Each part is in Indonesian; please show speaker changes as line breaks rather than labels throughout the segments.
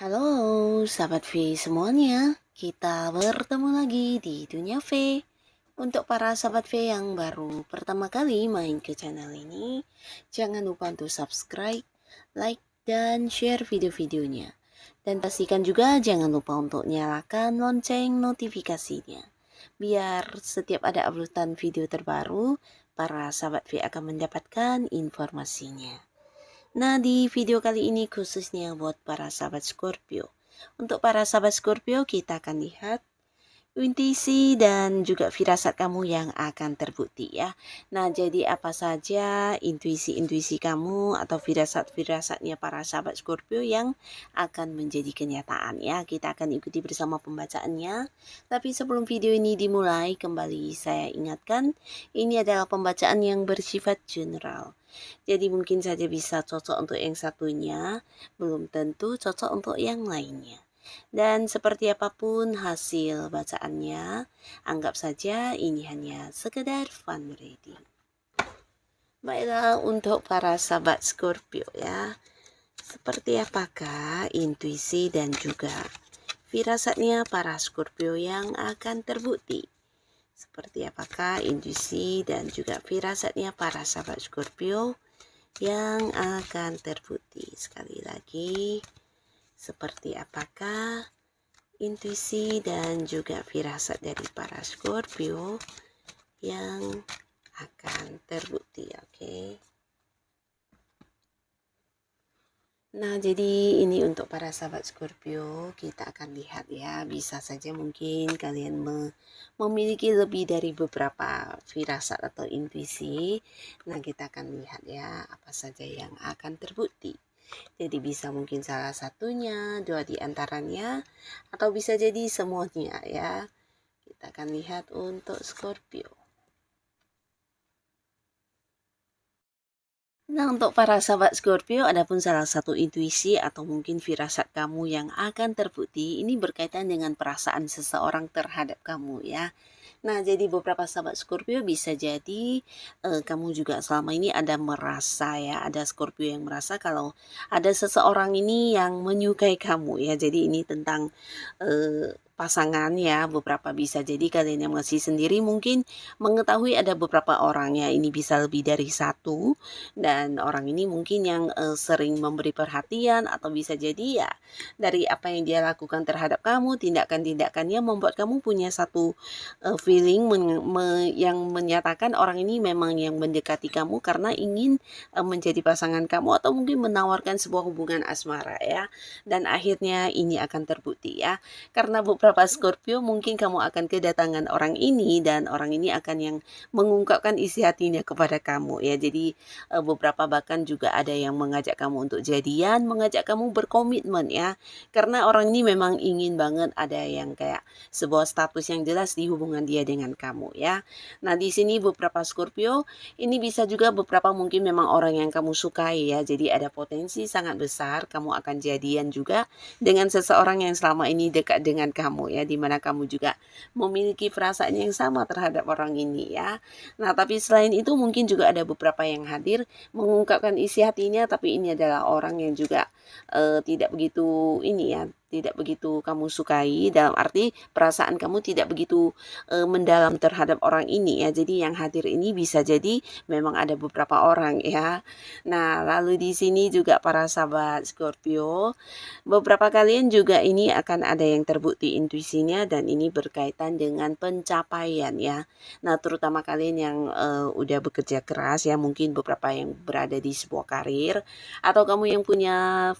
Halo, sahabat V semuanya. Kita bertemu lagi di Dunia V. Untuk para sahabat V yang baru pertama kali main ke channel ini, jangan lupa untuk subscribe, like, dan share video-videonya. Dan pastikan juga jangan lupa untuk nyalakan lonceng notifikasinya. Biar setiap ada uploadan video terbaru, para sahabat V akan mendapatkan informasinya. Nah, di video kali ini khususnya buat para sahabat Scorpio. Untuk para sahabat Scorpio, kita akan lihat intuisi dan juga firasat kamu yang akan terbukti ya. Nah, jadi apa saja intuisi-intuisi kamu atau firasat-firasatnya para sahabat Scorpio yang akan menjadi kenyataan ya. Kita akan ikuti bersama pembacaannya. Tapi sebelum video ini dimulai, kembali saya ingatkan, ini adalah pembacaan yang bersifat general. Jadi mungkin saja bisa cocok untuk yang satunya, belum tentu cocok untuk yang lainnya. Dan seperti apapun hasil bacaannya, anggap saja ini hanya sekedar fun reading. Baiklah, untuk para sahabat Scorpio ya, seperti apakah intuisi dan juga firasatnya para Scorpio yang akan terbukti? Seperti apakah intuisi dan juga firasatnya para sahabat Scorpio yang akan terbukti? Sekali lagi, seperti apakah intuisi dan juga firasat dari para Scorpio yang akan terbukti, oke? Nah, jadi ini untuk para sahabat Scorpio, kita akan lihat ya, bisa saja mungkin kalian memiliki lebih dari beberapa firasat atau intuisi. Nah, kita akan lihat ya, apa saja yang akan terbukti. Jadi bisa mungkin salah satunya, dua di antaranya, atau bisa jadi semuanya ya. Kita akan lihat untuk Scorpio. Nah, untuk para sahabat Scorpio, adapun salah satu intuisi atau mungkin firasat kamu yang akan terbukti, ini berkaitan dengan perasaan seseorang terhadap kamu ya. Nah, jadi beberapa sahabat Scorpio bisa jadi kamu juga selama ini ada merasa ya, ada Scorpio yang merasa kalau ada seseorang ini yang menyukai kamu ya. Jadi ini tentang pasangan ya, beberapa bisa jadi kalian yang masih sendiri mungkin mengetahui ada beberapa orang ya, ini bisa lebih dari satu, dan orang ini mungkin yang sering memberi perhatian atau bisa jadi ya dari apa yang dia lakukan terhadap kamu, tindakan-tindakannya membuat kamu punya satu feeling yang menyatakan orang ini memang yang mendekati kamu karena ingin menjadi pasangan kamu atau mungkin menawarkan sebuah hubungan asmara ya. Dan akhirnya ini akan terbukti ya. Karena beberapa Scorpio mungkin kamu akan kedatangan orang ini dan orang ini akan yang mengungkapkan isi hatinya kepada kamu ya. Jadi beberapa bahkan juga ada yang mengajak kamu untuk jadian, mengajak kamu berkomitmen ya. Karena orang ini memang ingin banget ada yang kayak sebuah status yang jelas di hubungan dia dengan kamu ya. Nah, di sini beberapa Scorpio ini bisa juga beberapa mungkin memang orang yang kamu sukai ya. Jadi ada potensi sangat besar kamu akan jadian juga dengan seseorang yang selama ini dekat dengan kamu ya, dimana kamu juga memiliki perasaan yang sama terhadap orang ini ya. Nah, tapi selain itu mungkin juga ada beberapa yang hadir mengungkapkan isi hatinya, tapi ini adalah orang yang juga tidak begitu ini ya, tidak begitu kamu sukai, dalam arti perasaan kamu tidak begitu mendalam terhadap orang ini ya. Jadi yang hadir ini bisa jadi memang ada beberapa orang ya. Nah, lalu di sini juga para sahabat Scorpio, beberapa kalian juga ini akan ada yang terbukti intuisinya dan ini berkaitan dengan pencapaian ya. Nah, terutama kalian yang udah bekerja keras ya, mungkin beberapa yang berada di sebuah karir atau kamu yang punya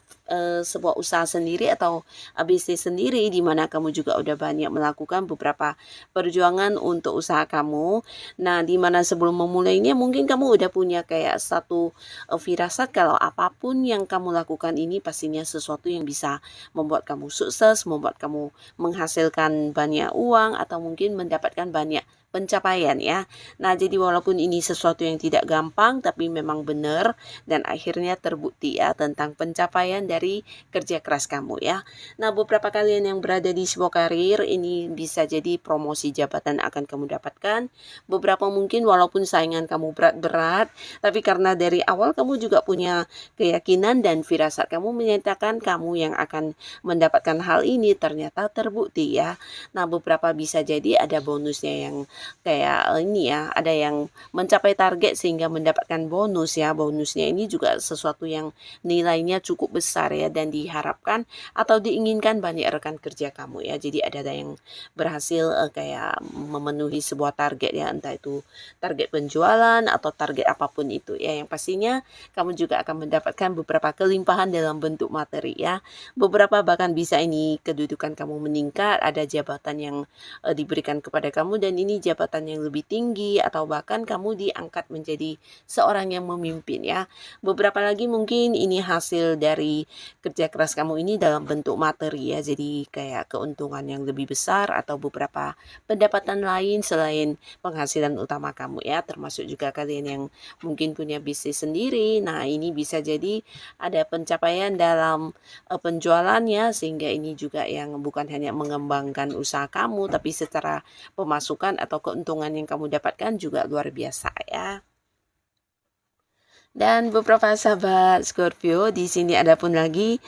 sebuah usaha sendiri atau bisnis sendiri, di mana kamu juga udah banyak melakukan beberapa perjuangan untuk usaha kamu. Nah, di mana sebelum memulainya mungkin kamu udah punya kayak satu firasat kalau apapun yang kamu lakukan ini pastinya sesuatu yang bisa membuat kamu sukses, membuat kamu menghasilkan banyak uang atau mungkin mendapatkan banyak pencapaian ya. Nah, jadi walaupun ini sesuatu yang tidak gampang tapi memang benar dan akhirnya terbukti ya tentang pencapaian dari kerja keras kamu ya. Nah, beberapa kalian yang berada di sebuah karir ini bisa jadi promosi jabatan akan kamu dapatkan. Beberapa mungkin walaupun saingan kamu berat-berat, tapi karena dari awal kamu juga punya keyakinan dan firasat kamu menyatakan kamu yang akan mendapatkan hal ini ternyata terbukti ya. Nah, beberapa bisa jadi ada bonusnya yang kayak ini ya, ada yang mencapai target sehingga mendapatkan bonus ya. Bonusnya ini juga sesuatu yang nilainya cukup besar ya dan diharapkan atau diinginkan banyak rekan kerja kamu ya. Jadi ada yang berhasil kayak memenuhi sebuah target ya, entah itu target penjualan atau target apapun itu ya. Yang pastinya kamu juga akan mendapatkan beberapa kelimpahan dalam bentuk materi ya. Beberapa bahkan bisa ini kedudukan kamu meningkat, ada jabatan yang diberikan kepada kamu dan ini jabatan yang lebih tinggi atau bahkan kamu diangkat menjadi seorang yang memimpin ya. Beberapa lagi mungkin ini hasil dari kerja keras kamu ini dalam bentuk materi ya. Jadi kayak keuntungan yang lebih besar atau beberapa pendapatan lain selain penghasilan utama kamu ya. Termasuk juga kalian yang mungkin punya bisnis sendiri. Nah, ini bisa jadi ada pencapaian dalam penjualannya sehingga ini juga yang bukan hanya mengembangkan usaha kamu tapi secara pemasukan atau keuntungan yang kamu dapatkan juga luar biasa ya. Dan beberapa sahabat Scorpio, di sini ada pun lagi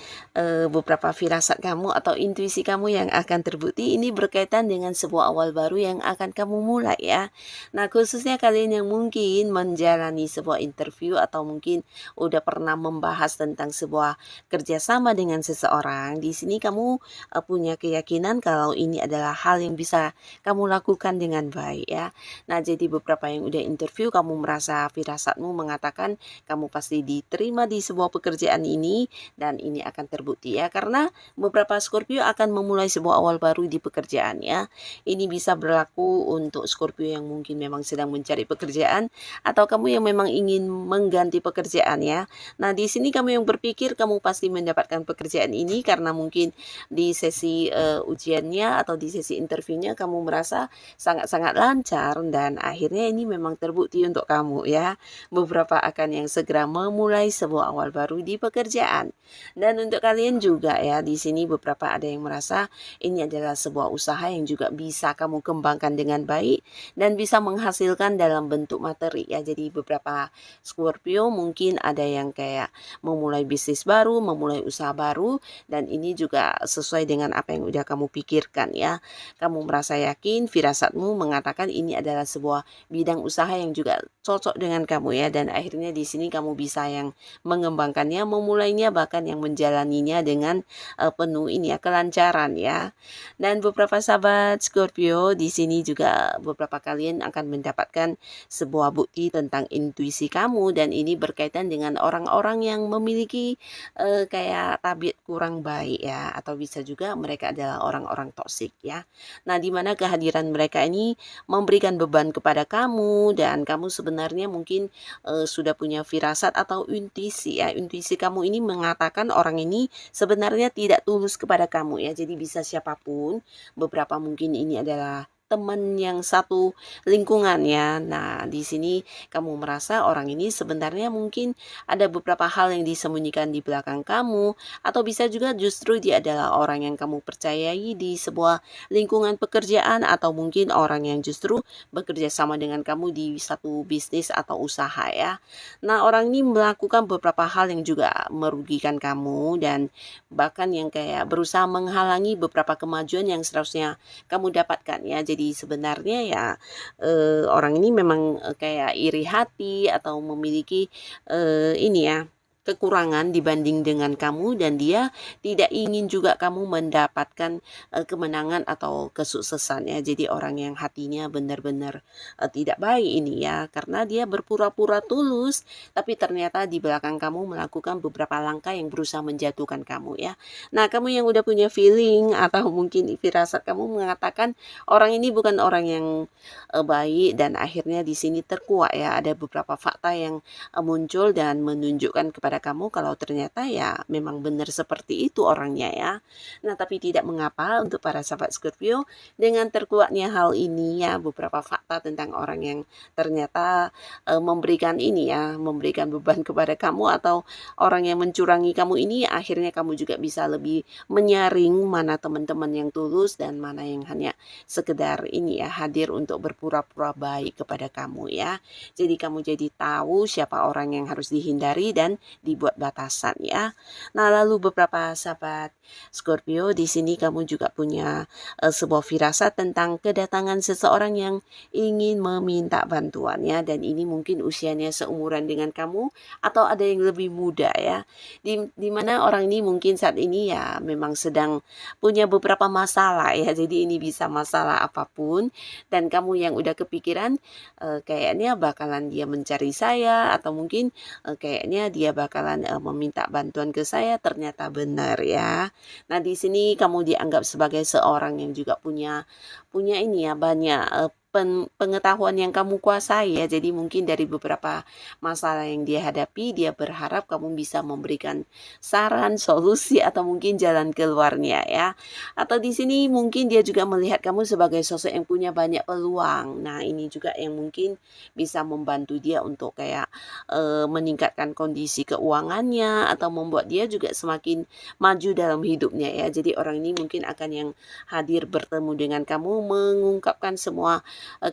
beberapa firasat kamu atau intuisi kamu yang akan terbukti. Ini berkaitan dengan sebuah awal baru yang akan kamu mulai ya. Nah, khususnya kalian yang mungkin menjalani sebuah interview atau mungkin udah pernah membahas tentang sebuah kerjasama dengan seseorang. Di sini kamu punya keyakinan kalau ini adalah hal yang bisa kamu lakukan dengan baik ya. Nah, jadi beberapa yang udah interview kamu merasa firasatmu mengatakan kamu pasti diterima di sebuah pekerjaan ini dan ini akan terbukti ya karena beberapa Scorpio akan memulai sebuah awal baru di pekerjaan ya. Ini bisa berlaku untuk Scorpio yang mungkin memang sedang mencari pekerjaan atau kamu yang memang ingin mengganti pekerjaan ya. Nah, di sini kamu yang berpikir kamu pasti mendapatkan pekerjaan ini karena mungkin di sesi ujiannya atau di sesi interviewnya kamu merasa sangat-sangat lancar dan akhirnya ini memang terbukti untuk kamu ya. Beberapa akan yang segera memulai sebuah awal baru di pekerjaan. Dan untuk kalian juga ya, di sini beberapa ada yang merasa ini adalah sebuah usaha yang juga bisa kamu kembangkan dengan baik dan bisa menghasilkan dalam bentuk materi ya. Jadi beberapa Scorpio mungkin ada yang kayak memulai bisnis baru, memulai usaha baru dan ini juga sesuai dengan apa yang udah kamu pikirkan ya. Kamu merasa yakin, firasatmu mengatakan ini adalah sebuah bidang usaha yang juga cocok dengan kamu ya dan akhirnya di sini kamu bisa yang mengembangkannya, memulainya bahkan yang menjalaninya dengan penuh ini ya kelancaran ya. Dan beberapa sahabat Scorpio di sini juga beberapa kalian akan mendapatkan sebuah bukti tentang intuisi kamu dan ini berkaitan dengan orang-orang yang memiliki kayak tabiat kurang baik ya atau bisa juga mereka adalah orang-orang toksik ya. Nah, di mana kehadiran mereka ini memberikan beban kepada kamu dan kamu sebenarnya mungkin sudah punya firasat atau intuisi ya. Intuisi kamu ini mengatakan orang ini sebenarnya tidak tulus kepada kamu ya. Jadi bisa siapapun, beberapa mungkin ini adalah teman yang satu lingkungan ya. Nah, di sini kamu merasa orang ini sebenarnya mungkin ada beberapa hal yang disembunyikan di belakang kamu atau bisa juga justru dia adalah orang yang kamu percayai di sebuah lingkungan pekerjaan atau mungkin orang yang justru bekerja sama dengan kamu di satu bisnis atau usaha ya. Nah, orang ini melakukan beberapa hal yang juga merugikan kamu dan bahkan yang kayak berusaha menghalangi beberapa kemajuan yang seharusnya kamu dapatkan ya. Jadi sebenarnya ya orang ini memang kayak iri hati atau memiliki ini ya kekurangan dibanding dengan kamu, dan dia tidak ingin juga kamu mendapatkan kemenangan atau kesuksesan ya. Jadi orang yang hatinya benar-benar tidak baik ini ya, karena dia berpura-pura tulus tapi ternyata di belakang kamu melakukan beberapa langkah yang berusaha menjatuhkan kamu ya. Nah, kamu yang udah punya feeling atau mungkin firasat kamu mengatakan orang ini bukan orang yang baik, dan akhirnya di sini terkuak ya, ada beberapa fakta yang muncul dan menunjukkan kepada kamu kalau ternyata ya memang benar seperti itu orangnya ya. Nah, tapi tidak mengapa untuk para sahabat Scorpio, dengan terkuaknya hal ini ya, beberapa fakta tentang orang yang ternyata memberikan ini ya, memberikan beban kepada kamu atau orang yang mencurangi kamu ini, akhirnya kamu juga bisa lebih menyaring mana teman-teman yang tulus dan mana yang hanya sekedar ini ya, hadir untuk berpura-pura baik kepada kamu ya. Jadi kamu jadi tahu siapa orang yang harus dihindari dan dibuat batasan ya. Nah, lalu beberapa sahabat Scorpio, di sini kamu juga punya sebuah firasat tentang kedatangan seseorang yang ingin meminta bantuannya, dan ini mungkin usianya seumuran dengan kamu atau ada yang lebih muda ya. Di mana orang ini mungkin saat ini ya memang sedang punya beberapa masalah ya. Jadi ini bisa masalah apapun, dan kamu yang udah kepikiran kayaknya bakalan dia mencari saya, atau mungkin kayaknya dia bakalan meminta bantuan ke saya, ternyata benar ya. Nah, di sini kamu dianggap sebagai seorang yang juga punya punya ini ya, banyak pengetahuan yang kamu kuasai ya. Jadi mungkin dari beberapa masalah yang dia hadapi, dia berharap kamu bisa memberikan saran, solusi, atau mungkin jalan keluarnya ya. Atau di sini mungkin dia juga melihat kamu sebagai sosok yang punya banyak peluang. Nah, ini juga yang mungkin bisa membantu dia untuk kayak meningkatkan kondisi keuangannya, atau membuat dia juga semakin maju dalam hidupnya ya. Jadi orang ini mungkin akan yang hadir bertemu dengan kamu, mengungkapkan semua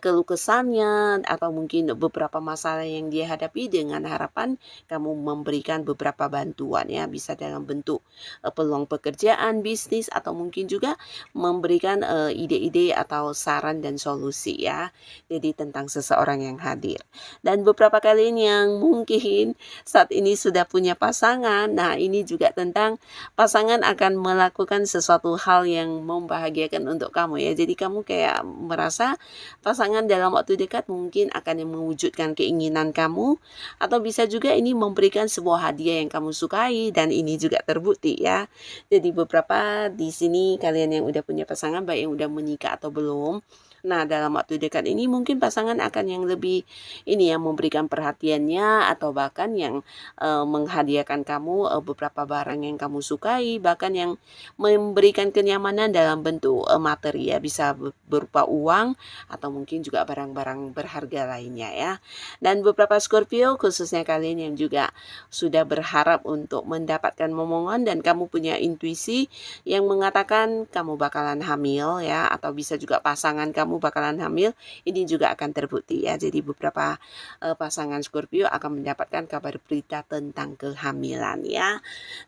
keluh kesahnya atau mungkin beberapa masalah yang dia hadapi, dengan harapan kamu memberikan beberapa bantuan ya, bisa dalam bentuk peluang pekerjaan, bisnis, atau mungkin juga memberikan ide-ide atau saran dan solusi ya. Jadi tentang seseorang yang hadir. Dan beberapa kalian yang mungkin saat ini sudah punya pasangan, nah ini juga tentang pasangan akan melakukan sesuatu hal yang membahagiakan untuk kamu ya. Jadi kamu kayak merasa pasangan dalam waktu dekat mungkin akan yang mewujudkan keinginan kamu, atau bisa juga ini memberikan sebuah hadiah yang kamu sukai, dan ini juga terbukti ya. Jadi beberapa di sini kalian yang udah punya pasangan, baik yang udah menikah atau belum, nah dalam waktu dekat ini mungkin pasangan akan yang lebih ini ya, memberikan perhatiannya, atau bahkan yang menghadiahkan kamu beberapa barang yang kamu sukai, bahkan yang memberikan kenyamanan dalam bentuk materi ya, bisa berupa uang atau mungkin juga barang-barang berharga lainnya ya. Dan beberapa Scorpio, khususnya kalian yang juga sudah berharap untuk mendapatkan momongan dan kamu punya intuisi yang mengatakan kamu bakalan hamil ya, atau bisa juga pasangan kamu bakalan hamil, ini juga akan terbukti ya. Jadi beberapa pasangan Scorpio akan mendapatkan kabar berita tentang kehamilan ya.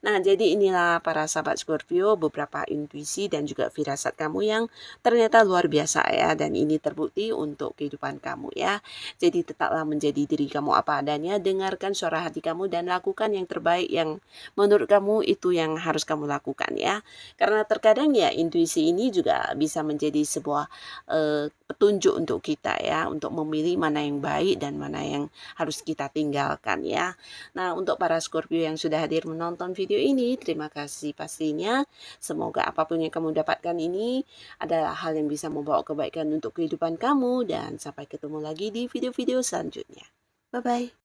Nah, jadi inilah para sahabat Scorpio, beberapa intuisi dan juga firasat kamu yang ternyata luar biasa ya, dan ini terbukti untuk kehidupan kamu ya. Jadi tetaplah menjadi diri kamu apa adanya, dengarkan suara hati kamu dan lakukan yang terbaik yang menurut kamu itu yang harus kamu lakukan ya. Karena terkadang ya intuisi ini juga bisa menjadi sebuah petunjuk untuk kita ya, untuk memilih mana yang baik dan mana yang harus kita tinggalkan ya. Nah, untuk para Scorpio yang sudah hadir menonton video ini, terima kasih pastinya. Semoga apapun yang kamu dapatkan ini adalah hal yang bisa membawa kebaikan untuk kehidupan kamu, dan sampai ketemu lagi di video-video selanjutnya. Bye-bye.